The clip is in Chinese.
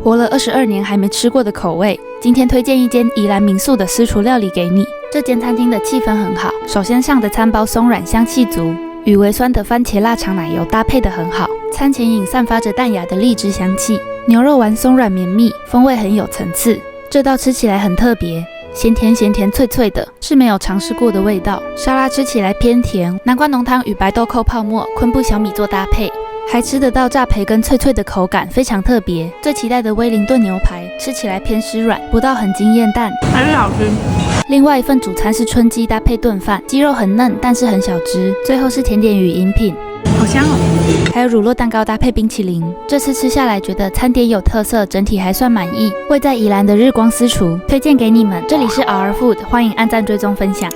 活了22年还没吃过的口味。今天推荐一间宜兰民宿的私厨料理给你。这间餐厅的气氛很好，首先上的餐包松软香气足，与微酸的番茄腊肠奶油搭配得很好。餐前饮散发着淡雅的荔枝香气，牛肉丸松软绵密，风味很有层次。这道吃起来很特别，咸甜脆脆的，是没有尝试过的味道。沙拉吃起来偏甜，南瓜浓汤与白豆蔻泡沫、昆布小米做搭配，还吃得到炸培根脆脆的口感，非常特别。最期待的威灵顿牛排，吃起来偏湿软，不到很惊艳，但还是好吃。另外一份主餐是春鸡搭配炖饭，鸡肉很嫩，但是很小只。最后是甜点与饮品，好香哦！还有乳酪蛋糕搭配冰淇淋。这次吃下来觉得餐点有特色，整体还算满意。位在宜兰的日光私厨推荐给你们，这里是 Our Food， 欢迎按赞、追踪、分享。